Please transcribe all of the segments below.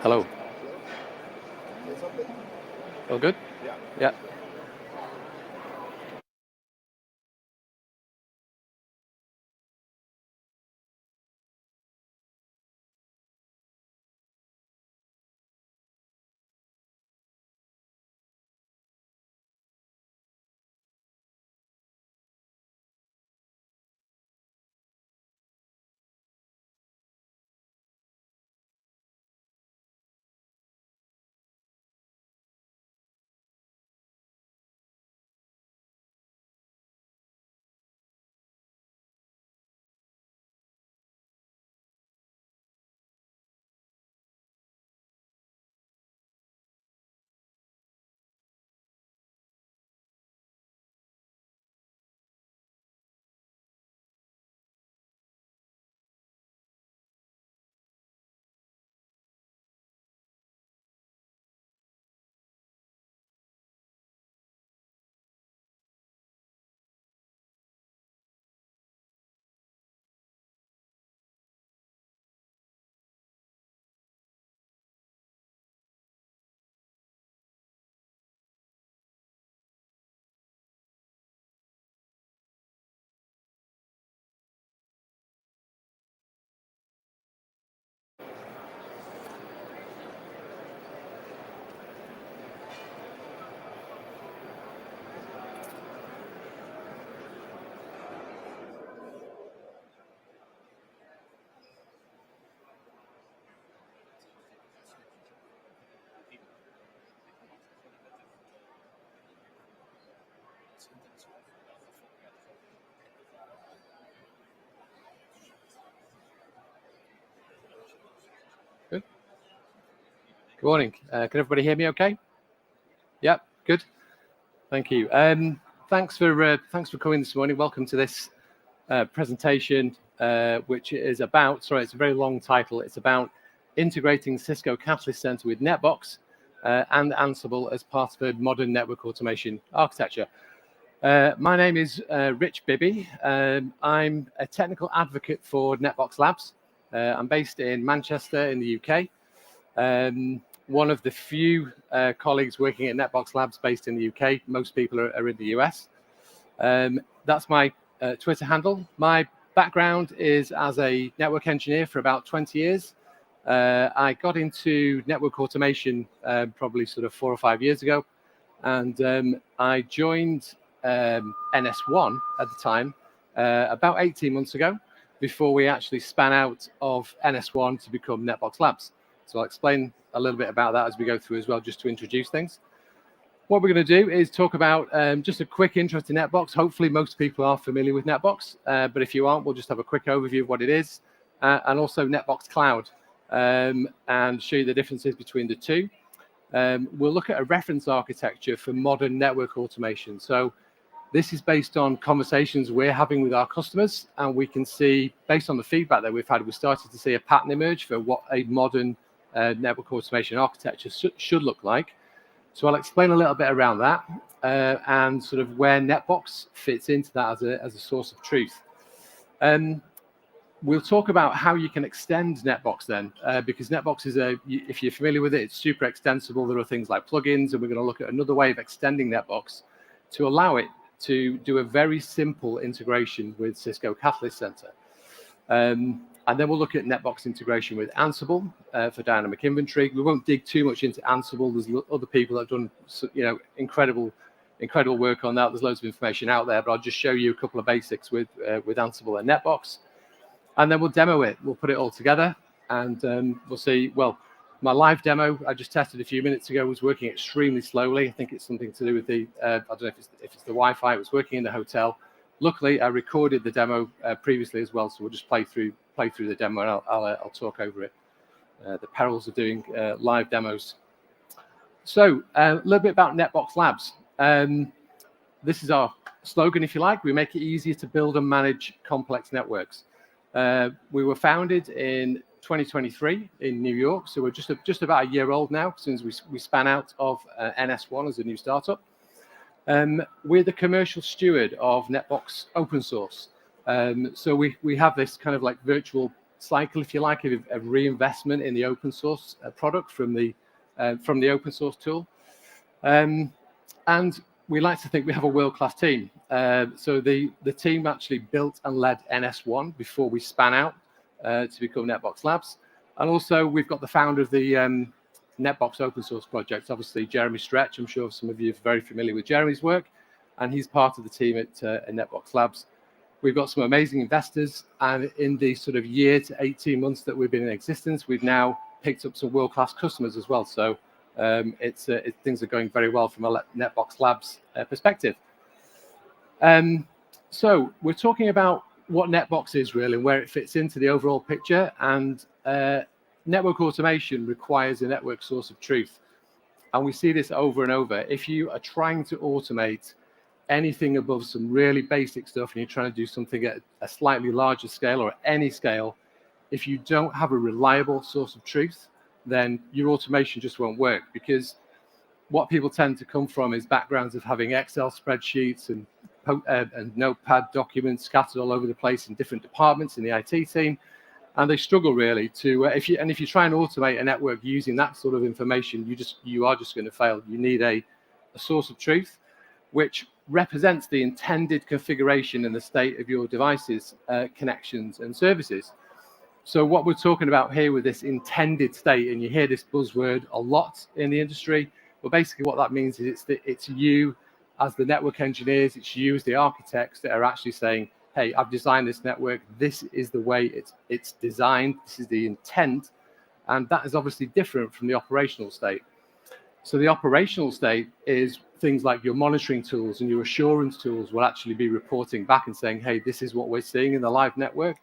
Hello. Say something? All good? Yeah. Yeah. Good. Good morning. Can everybody hear me okay? Yeah, good. Thank you. Thanks for coming this morning. Welcome to this presentation, which is about, sorry, it's a very long title. It's about integrating Cisco Catalyst Center with NetBox and Ansible as part of a modern network automation architecture. My name is Rich Bibby. I'm a technical advocate for NetBox Labs. I'm based in Manchester in the UK. One of the few colleagues working at NetBox Labs based in the UK. Most people are in the US. That's my Twitter handle. My background is as a network engineer for about 20 years. I got into network automation probably sort of 4 or 5 years ago. And I joined NS1 at the time, about 18 months ago, before we actually span out of NS1 to become NetBox Labs. So I'll explain a little bit about that as we go through as well, just to introduce things. What we're going to do is talk about just a quick intro to NetBox. Hopefully most people are familiar with NetBox, but if you aren't, we'll just have a quick overview of what it is, and also NetBox Cloud, and show you the differences between the two. We'll look at a reference architecture for modern network automation. So this is based on conversations we're having with our customers, and we can see, based on the feedback that we've had, we started to see a pattern emerge for what a modern network automation architecture should look like. So I'll explain a little bit around that and sort of where NetBox fits into that as a source of truth. We'll talk about how you can extend NetBox then, because NetBox is if you're familiar with it, it's super extensible. There are things like plugins, and we're going to look at another way of extending NetBox to allow it to do a very simple integration with Cisco Catalyst Center. And then we'll look at NetBox integration with Ansible for dynamic inventory. We won't dig too much into Ansible. There's other people that have done incredible work on that. There's loads of information out there, but I'll just show you a couple of basics with Ansible and NetBox. And then we'll demo it. We'll put it all together, and we'll see. Well, my live demo I just tested a few minutes ago was working extremely slowly. I think it's something to do with the I don't know if it's the Wi-Fi. It was working in the hotel. Luckily, I recorded the demo previously as well, so we'll just play through the demo, and I'll talk over it. The perils of doing live demos. So a little bit about NetBox Labs. This is our slogan, if you like. We make it easier to build and manage complex networks. We were founded in 2023 in New York, so we're just about a year old now since we span out of NS1 as a new startup. We're the commercial steward of NetBox open source. So we have this kind of like virtual cycle, if you like, of reinvestment in the open source product from the open source tool. And we like to think we have a world-class team. So the team actually built and led NS1 before we span out to become NetBox Labs. And also we've got the founder of the NetBox open source project, obviously Jeremy Stretch. I'm sure some of you are very familiar with Jeremy's work, and he's part of the team at NetBox Labs. We've got some amazing investors, and in the sort of year to 18 months that we've been in existence, we've now picked up some world-class customers as well. So things are going very well from a NetBox Labs perspective. So we're talking about what NetBox is really and where it fits into the overall picture. And network automation requires a network source of truth. And we see this over and over. If you are trying to automate anything above some really basic stuff and you're trying to do something at a slightly larger scale or at any scale, if you don't have a reliable source of truth, then your automation just won't work, because what people tend to come from is backgrounds of having Excel spreadsheets and Notepad documents scattered all over the place in different departments in the IT team, and they struggle really to. If you try and automate a network using that sort of information, you are just going to fail. You need a source of truth, which represents the intended configuration and the state of your devices, connections, and services. So what we're talking about here with this intended state, and you hear this buzzword a lot in the industry, well, basically what that means is it's you as the network engineers, it's you as the architects that are actually saying, hey, I've designed this network, this is the way it's designed, this is the intent, and that is obviously different from the operational state. So the operational state is things like your monitoring tools and your assurance tools will actually be reporting back and saying, hey, this is what we're seeing in the live network.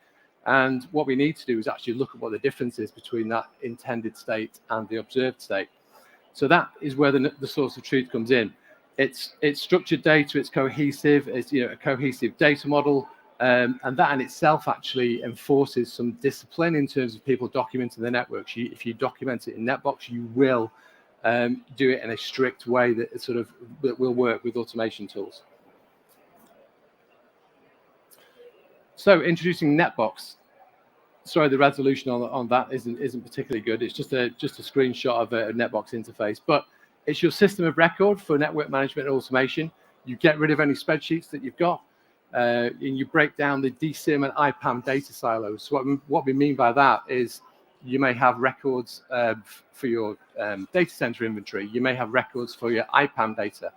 And what we need to do is actually look at what the difference is between that intended state and the observed state. So that is where the source of truth comes in. It's structured data, it's cohesive, it's a cohesive data model, and that in itself actually enforces some discipline in terms of people documenting the networks. If you document it in NetBox, you will do it in a strict way that will work with automation tools. So introducing NetBox. Sorry, the resolution on that isn't particularly good. It's just a screenshot of a NetBox interface, but it's your system of record for network management and automation. You get rid of any spreadsheets that you've got, and you break down the DSIM and IPAM data silos. So what we mean by that is you may have records for your data center inventory. You may have records for your IPAM data.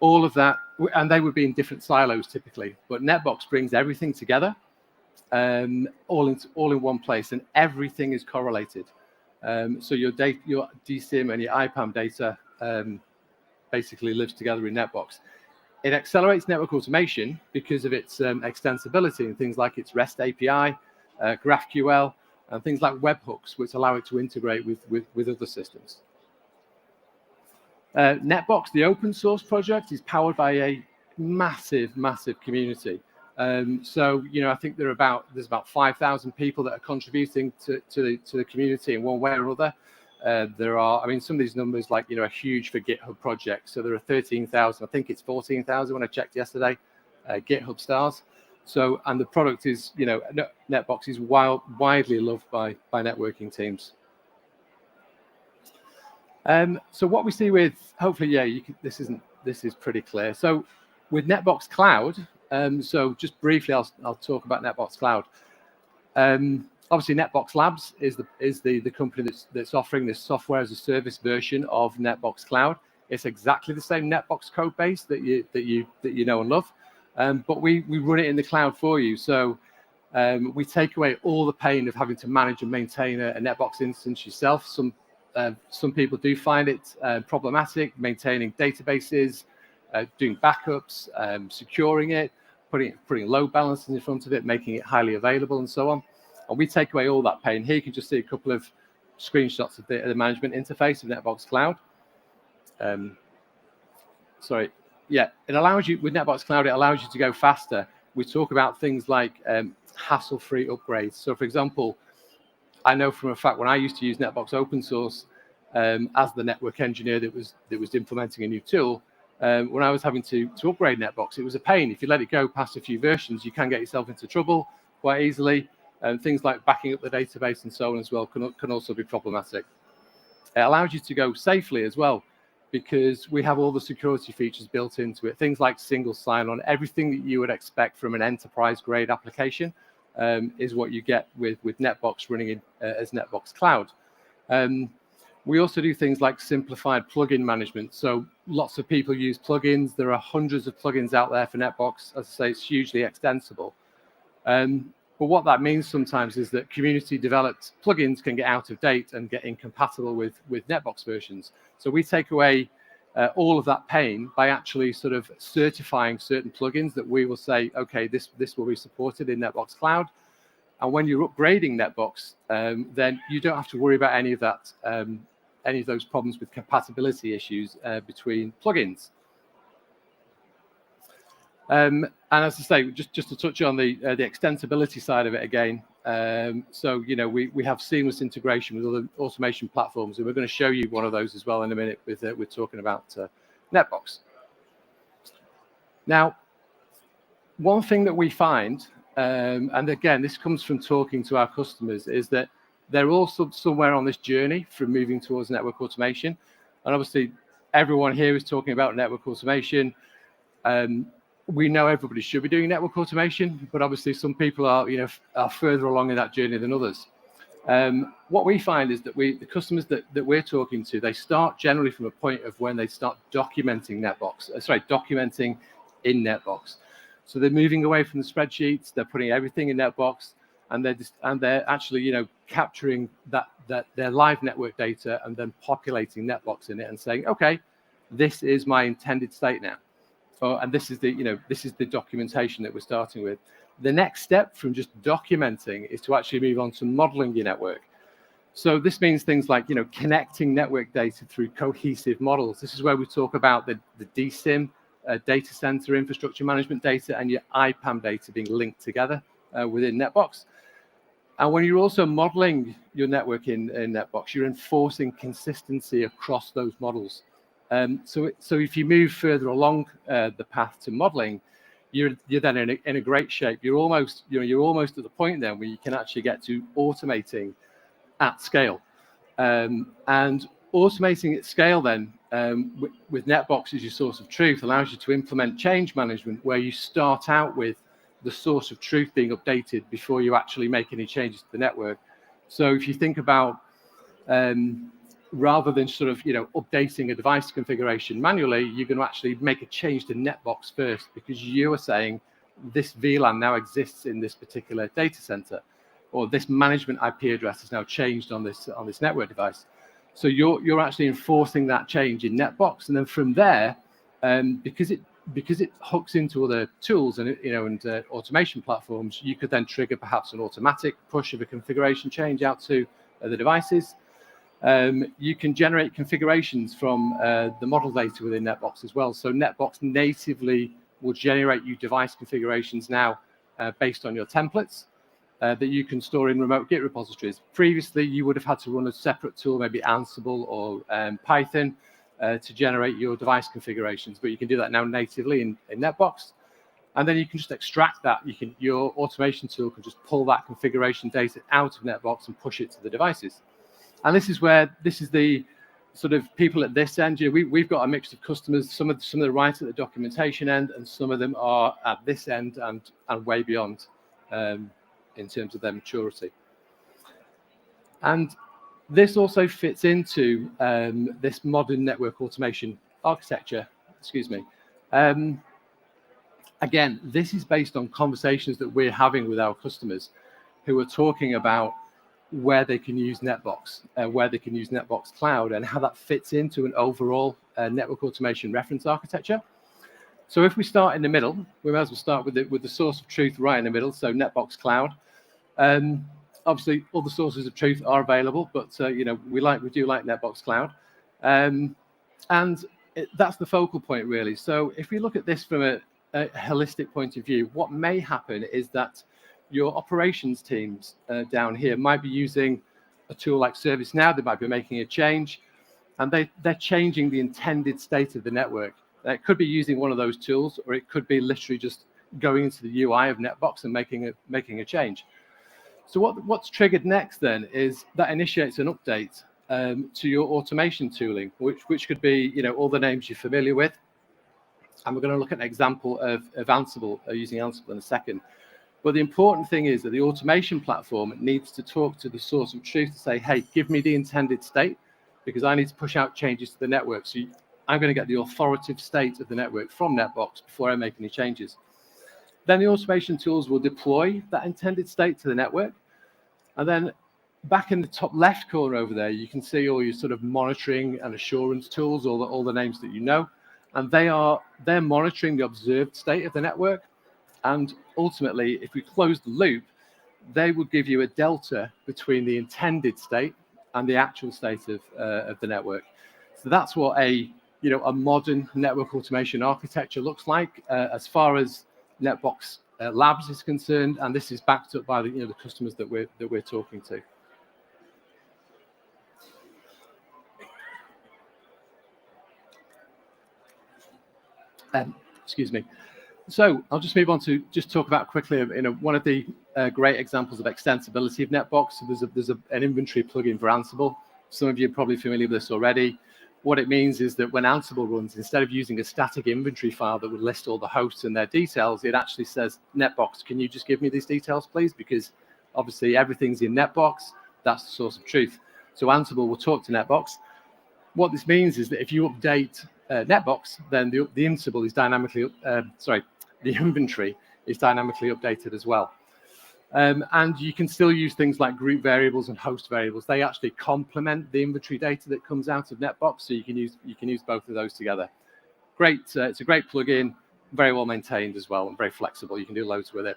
All of that, and they would be in different silos typically, but NetBox brings everything together, all in one place, and everything is correlated. So your DSIM and your IPAM data basically lives together in NetBox. It accelerates network automation because of its extensibility and things like its REST API, GraphQL, and things like webhooks, which allow it to integrate with other systems. NetBox, the open source project, is powered by a massive community. So I think there's about 5,000 people that are contributing to the community in one way or other. There are, some of these numbers are huge for GitHub projects. So there are 13,000. I think it's 14,000 when I checked yesterday. GitHub stars. So, and the product is, NetBox is widely loved by networking teams. So what we see with, hopefully, this is pretty clear. So with NetBox Cloud, so just briefly, I'll talk about NetBox Cloud. Obviously, NetBox Labs is the company that's offering this software as a service version of NetBox Cloud. It's exactly the same NetBox code base that you know and love, but we run it in the cloud for you. So we take away all the pain of having to manage and maintain a NetBox instance yourself. Some people do find it problematic maintaining databases, doing backups, securing it, putting load balancers in front of it, making it highly available, and so on. And we take away all that pain. Here you can just see a couple of screenshots of the management interface of NetBox Cloud. It allows you, with NetBox Cloud, it allows you to go faster. We talk about things like hassle-free upgrades. So, for example, I know from a fact when I used to use NetBox open source as the network engineer that was implementing a new tool, when I was having to upgrade NetBox, it was a pain. If you let it go past a few versions, you can get yourself into trouble quite easily. And things like backing up the database and so on as well can also be problematic. It allows you to go safely as well, because we have all the security features built into it. Things like single sign-on, everything that you would expect from an enterprise-grade application is what you get with NetBox running in, as NetBox Cloud. We also do things like simplified plugin management. So lots of people use plugins. There are hundreds of plugins out there for NetBox. As I say, it's hugely extensible. But what that means sometimes is that community-developed plugins can get out of date and get incompatible with NetBox versions. So we take away all of that pain by actually sort of certifying certain plugins that we will say, okay, this will be supported in NetBox Cloud. And when you're upgrading NetBox, then you don't have to worry about any of that, any of those problems with compatibility issues between plugins. And as I say, just to touch on the extensibility side of it again. So we have seamless integration with other automation platforms, and we're going to show you one of those as well in a minute with we're talking about NetBox. Now, one thing that we find, and again, this comes from talking to our customers, is that they're also somewhere on this journey from moving towards network automation. And obviously, everyone here is talking about network automation. We know everybody should be doing network automation, but obviously some people are further along in that journey than others. What we find is that the customers that we're talking to, they start generally from a point of when they start documenting documenting in NetBox. So they're moving away from the spreadsheets, they're putting everything in NetBox, and they're actually capturing their live network data and then populating NetBox in it and saying, okay, this is my intended state now. And this is the documentation that we're starting with. The next step from just documenting is to actually move on to modeling your network. So this means things like connecting network data through cohesive models. This is where we talk about the DSIM, data center infrastructure management data, and your IPAM data being linked together within NetBox. And when you're also modeling your network in NetBox, you're enforcing consistency across those models. So if you move further along the path to modeling, you're then in a great shape. You're almost at the point then where you can actually get to automating at scale. And automating at scale then with NetBox as your source of truth allows you to implement change management, where you start out with the source of truth being updated before you actually make any changes to the network. So if you think about rather than sort of updating a device configuration manually, you're going to actually make a change to NetBox first, because you are saying this VLAN now exists in this particular data center, or this management IP address is now changed on this network device. So you're actually enforcing that change in NetBox, and then from there, because it hooks into other tools and automation platforms, you could then trigger perhaps an automatic push of a configuration change out to the devices. You can generate configurations from the model data within NetBox as well. So NetBox natively will generate you device configurations now based on your templates that you can store in remote Git repositories. Previously, you would have had to run a separate tool, maybe Ansible or Python, to generate your device configurations, but you can do that now natively in NetBox. And then you can just extract that. Your automation tool can just pull that configuration data out of NetBox and push it to the devices. And this is the sort of people at this end. We've got a mix of customers. Some of them are right at the documentation end, and some of them are at this end and way beyond in terms of their maturity. And this also fits into this modern network automation architecture. Excuse me. Again, this is based on conversations that we're having with our customers who are talking about where they can use NetBox, where they can use NetBox Cloud, and how that fits into an overall network automation reference architecture. So if we start in the middle, we might as well start with the source of truth right in the middle, so NetBox Cloud. Obviously, all the sources of truth are available, but we do like NetBox Cloud, and that's the focal point really. So if we look at this from a holistic point of view, what may happen is that your operations teams down here might be using a tool like ServiceNow. They might be making a change, and they're changing the intended state of the network. It could be using one of those tools, or it could be literally just going into the UI of NetBox and making a change. So what's triggered next then is that initiates an update to your automation tooling, which could be, all the names you're familiar with. And we're going to look at an example of Ansible, using Ansible in a second. But the important thing is that the automation platform needs to talk to the source of truth to say, hey, give me the intended state, because I need to push out changes to the network. So I'm going to get the authoritative state of the network from NetBox before I make any changes. Then the automation tools will deploy that intended state to the network. And then back in the top left corner over there, you can see all your sort of monitoring and assurance tools, all the names that you know. And they're monitoring the observed state of the network. And ultimately, if we close the loop, they will give you a delta between the intended state and the actual state of the network. So that's what a modern network automation architecture looks like as far as NetBox Labs is concerned, and this is backed up by the customers that we're talking to. Excuse me. So I'll just move on to just talk about quickly, one of the great examples of extensibility of NetBox. So there's an inventory plugin for Ansible. Some of you are probably familiar with this already. What it means is that when Ansible runs, instead of using a static inventory file that would list all the hosts and their details, it actually says, NetBox, can you just give me these details, please? Because obviously everything's in NetBox. That's the source of truth. So Ansible will talk to NetBox. What this means is that if you update NetBox, then the Ansible is dynamically, the inventory is dynamically updated as well. And you can still use things like group variables and host variables. They actually complement the inventory data that comes out of NetBox, so you can use both of those together. Great, it's a great plugin, very well maintained as well, and very flexible. You can do loads with it.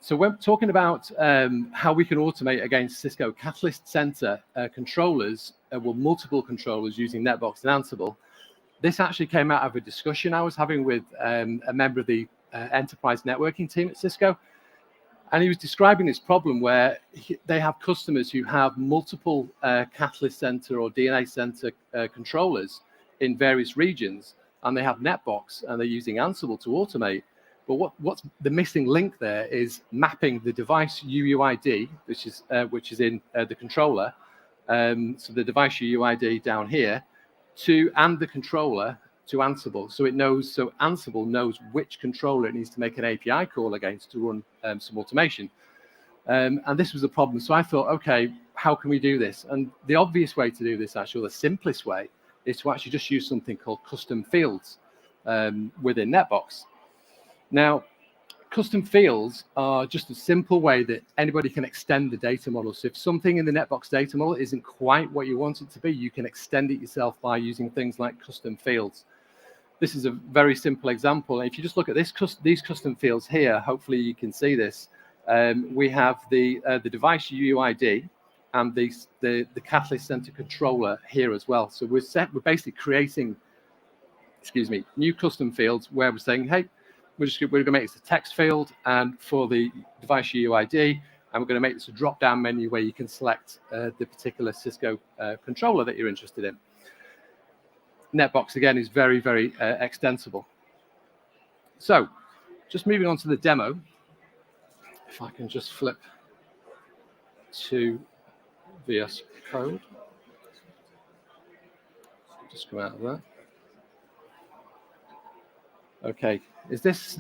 So we're talking about how we can automate against Cisco Catalyst Center controllers, multiple controllers using NetBox and Ansible. This actually came out of a discussion I was having with a member of the enterprise networking team at Cisco. And he was describing this problem where they have customers who have multiple Catalyst Center or DNA Center controllers in various regions, and they have NetBox, and they're using Ansible to automate. But what's the missing link there is mapping the device UUID, which is in the controller, so the device UUID down here, and the controller to Ansible. So Ansible knows which controller it needs to make an API call against to run some automation. And this was a problem. So I thought, okay, how can we do this? And the obvious way to do this, actually, the simplest way, is to actually just use something called custom fields within NetBox. Now, custom fields are just a simple way that anybody can extend the data model. So if something in the NetBox data model isn't quite what you want it to be, you can extend it yourself by using things like custom fields. This is a very simple example. And if you just look at these custom fields here, hopefully you can see this. We have the device UUID and the Catalyst Center controller here as well. So we're basically creating, new custom fields where we're saying, hey, we're going to make this a text field, and for the device UUID, and we're going to make this a drop-down menu where you can select the particular Cisco controller that you're interested in. NetBox, again, is very, very extensible. So just moving on to the demo, if I can just flip to VS Code. Just come out of that. Okay, is this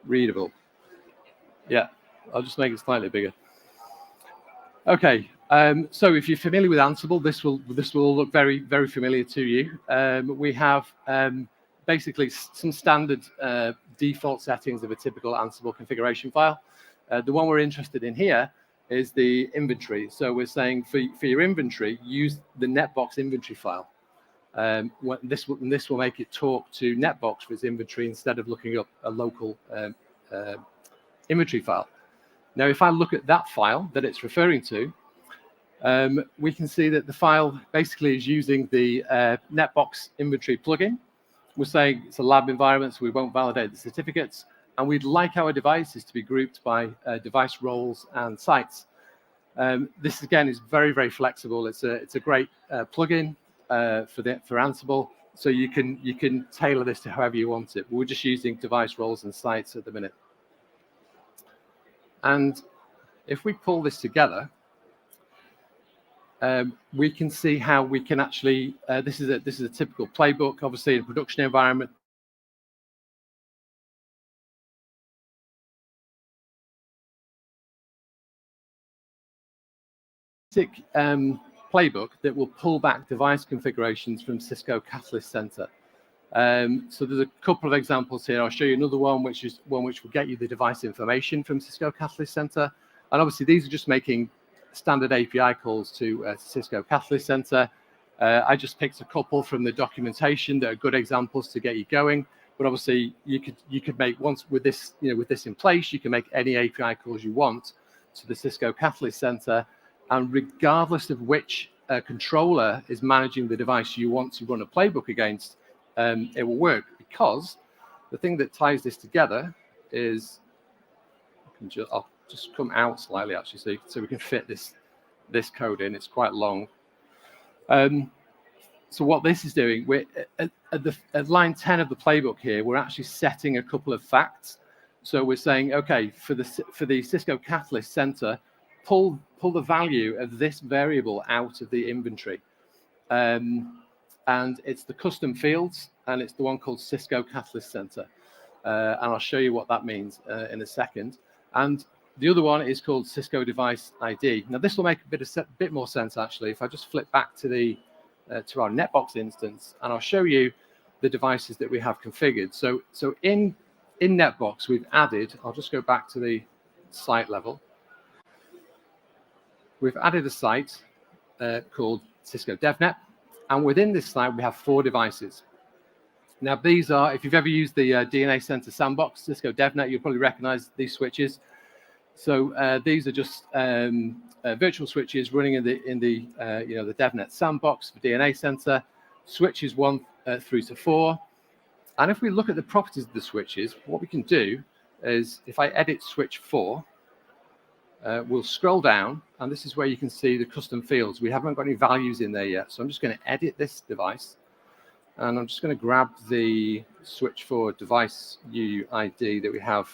readable? Yeah, I'll just make it slightly bigger. Okay, so if you're familiar with Ansible, this will look very, very familiar to you. We have basically some standard default settings of a typical Ansible configuration file. The one we're interested in here is the inventory. So we're saying for your inventory, use the NetBox inventory file. This will make it talk to NetBox for its inventory instead of looking up a local inventory file. Now, if I look at that file that it's referring to, we can see that the file basically is using the NetBox Inventory Plugin. We're saying it's a lab environment, so we won't validate the certificates, and we'd like our devices to be grouped by device roles and sites. This, again, is very, very flexible. It's a great plugin for Ansible, so you can tailor this to however you want it. We're just using device roles and sites at the minute. And if we pull this together, we can see how we can actually, this is a typical playbook, obviously in a production environment. Playbook that will pull back device configurations from Cisco Catalyst Center. So there's a couple of examples here. I'll show you another one, which will get you the device information from Cisco Catalyst Center. And obviously, these are just making standard API calls to Cisco Catalyst Center. I just picked a couple from the documentation that are good examples to get you going. But obviously, you could make once with this in place, you can make any API calls you want to the Cisco Catalyst Center. And regardless of which controller is managing the device you want to run a playbook against, it will work, because the thing that ties this together is, I'll just come out slightly actually, so we can fit this code in. It's quite long. So what this is doing, we're at line 10 of the playbook here, we're actually setting a couple of facts. So we're saying, okay, for the Cisco Catalyst Center, pull the value of this variable out of the inventory. And it's the custom fields, and it's the one called Cisco Catalyst Center. And I'll show you what that means in a second. And the other one is called Cisco Device ID. Now, this will make a bit more sense, actually, if I just flip back to our NetBox instance, and I'll show you the devices that we have configured. So in NetBox, we've added, I'll just go back to the site level. We've added a site called Cisco DevNet, and within this site, we have 4 devices. Now, these are, if you've ever used the DNA Center sandbox, Cisco DevNet, you'll probably recognize these switches. So these are just virtual switches running in the DevNet sandbox for DNA Center, switches 1 through to 4. And if we look at the properties of the switches, what we can do is, if I edit switch 4, we'll scroll down, and this is where you can see the custom fields. We haven't got any values in there yet, so I'm just going to edit this device, and I'm just going to grab the switch 4 device UUID that we have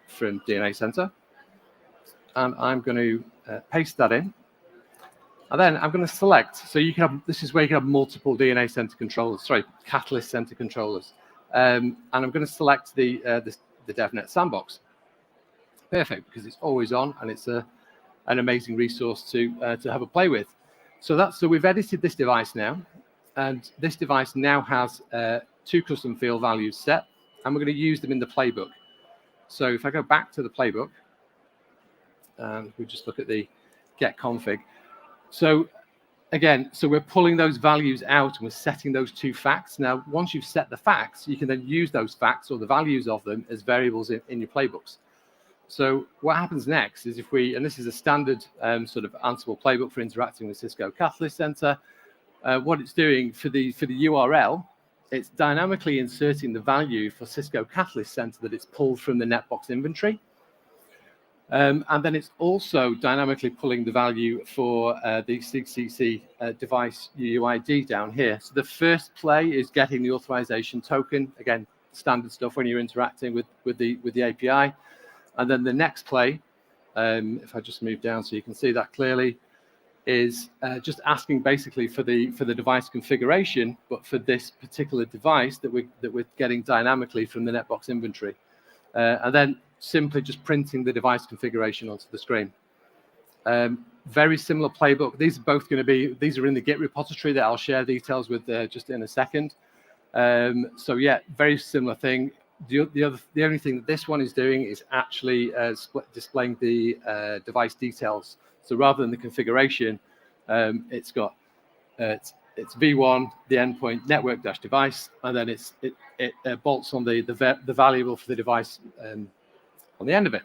from DNA Center, and I'm going to paste that in, and then I'm going to select. So you can have, this is where you can have multiple DNA Center controllers, sorry, Catalyst Center controllers, and I'm going to select the DevNet sandbox. Perfect, because it's always on, and it's an amazing resource to have a play with. So we've edited this device now, and this device now has 2 custom field values set, and we're going to use them in the playbook. So if I go back to the playbook, and we just look at the get config. So again, we're pulling those values out, and we're setting those 2 facts. Now, once you've set the facts, you can then use those facts or the values of them as variables in your playbooks. So what happens next is, if we, and this is a standard sort of Ansible playbook for interacting with Cisco Catalyst Center, what it's doing for the URL, it's dynamically inserting the value for Cisco Catalyst Center that it's pulled from the NetBox inventory. And then it's also dynamically pulling the value for the CCC device UUID down here. So the first play is getting the authorization token, again, standard stuff when you're interacting with the API. And then the next play, if I just move down so you can see that clearly, is just asking basically for the device configuration, but for this particular device that we're getting dynamically from the NetBox inventory, and then simply just printing the device configuration onto the screen. Very similar playbook. These are both going to be, these are in the Git repository that I'll share details with just in a second. So yeah, very similar thing. The only thing that this one is doing is actually displaying the device details. So rather than the configuration, it's got it's v1, the endpoint network-device, and then it bolts on the variable for the device on the end of it.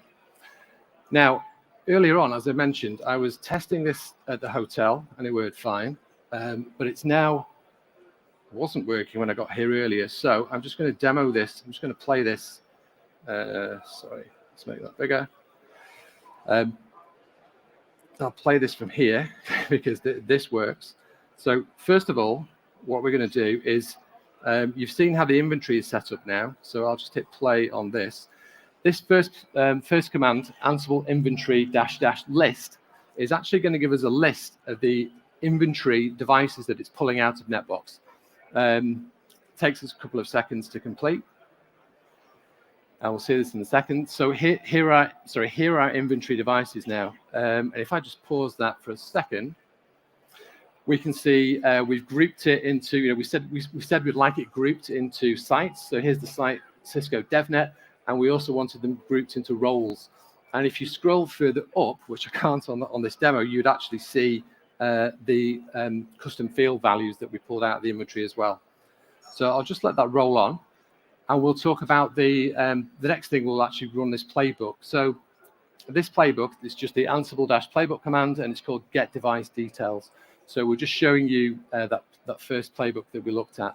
Now, earlier on, as I mentioned, I was testing this at the hotel, and it worked fine, but it's now wasn't working when I got here earlier. So I'm just going to demo this. I'm just going to play this. Sorry, let's make that bigger. I'll play this from here because this works. So first of all, what we're going to do is, you've seen how the inventory is set up now. So I'll just hit play on this. this first command, Ansible inventory -- list, is actually going to give us a list of the inventory devices that it's pulling out of NetBox. Takes us a couple of seconds to complete. And we'll see this in a second. So here are our inventory devices now. And if I just pause that for a second, we can see we've grouped it into, we said we'd like it grouped into sites. So here's the site Cisco DevNet, and we also wanted them grouped into roles. And if you scroll further up, which I can't on this demo, you'd actually see the custom field values that we pulled out of the inventory as well. So I'll just let that roll on, and we'll talk about the next thing. We'll actually run this playbook. So this playbook is just the Ansible -playbook command, and it's called get device details. So we're just showing you that first playbook that we looked at.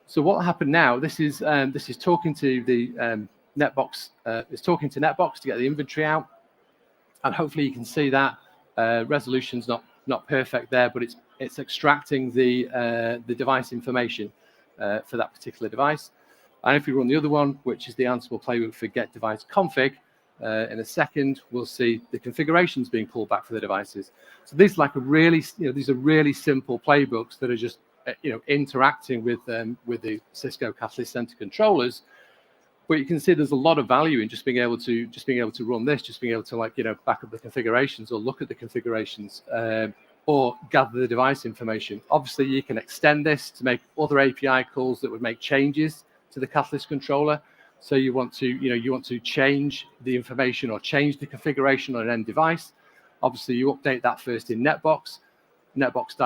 So what will happen now? This is talking to the NetBox. It's talking to NetBox to get the inventory out, and hopefully you can see that resolution's not perfect there, but it's extracting the device information for that particular device. And if we run the other one, which is the Ansible playbook for get device config, in a second we'll see the configurations being pulled back for the devices. So these are really simple playbooks that are just interacting with the Cisco Catalyst Center controllers. But you can see there's a lot of value in just being able to run this, just being able to back up the configurations or look at the configurations or gather the device information. Obviously, you can extend this to make other API calls that would make changes to the Catalyst controller. So you want to change the information or change the configuration on an end device. Obviously, you update that first in NetBox. NetBox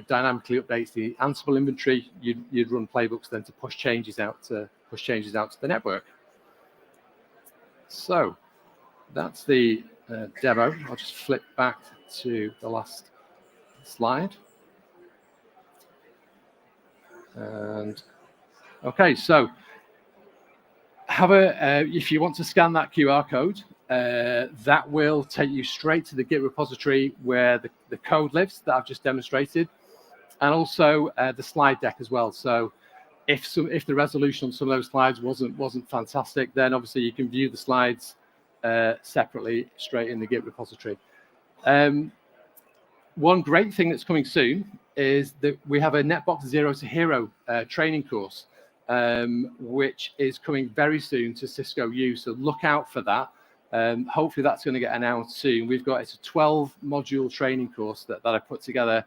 dynamically updates the Ansible inventory. You'd run playbooks then to push changes out to the network. So that's the demo. I'll just flip back to the last slide. And okay, so if you want to scan that QR code, that will take you straight to the Git repository where the code lives that I've just demonstrated, and also the slide deck as well. So if the resolution on some of those slides wasn't fantastic, then obviously you can view the slides separately straight in the Git repository. One great thing that's coming soon is that we have a NetBox Zero to Hero training course, which is coming very soon to Cisco U. So look out for that. Hopefully that's going to get announced soon. It's a 12-module training course that I put together,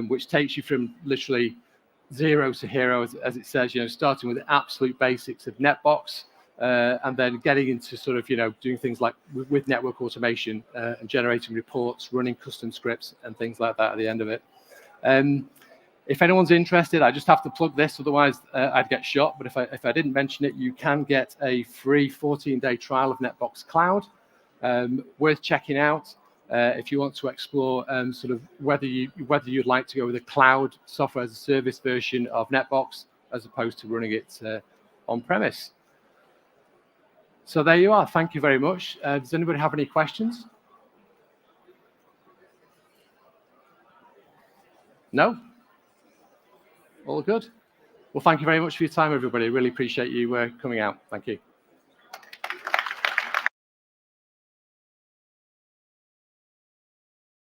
which takes you from literally zero to hero, as it says, starting with the absolute basics of NetBox, and then getting into sort of, doing things like with network automation and generating reports, running custom scripts and things like that at the end of it. If anyone's interested, I just have to plug this, otherwise I'd get shot. But if I didn't mention it, you can get a free 14-day trial of NetBox Cloud, worth checking out if you want to explore sort of whether you'd like to go with a cloud software as a service version of NetBox as opposed to running it on premise. So there you are. Thank you very much. Does anybody have any questions? No? All good? Well, thank you very much for your time, everybody. Really appreciate you coming out. Thank you.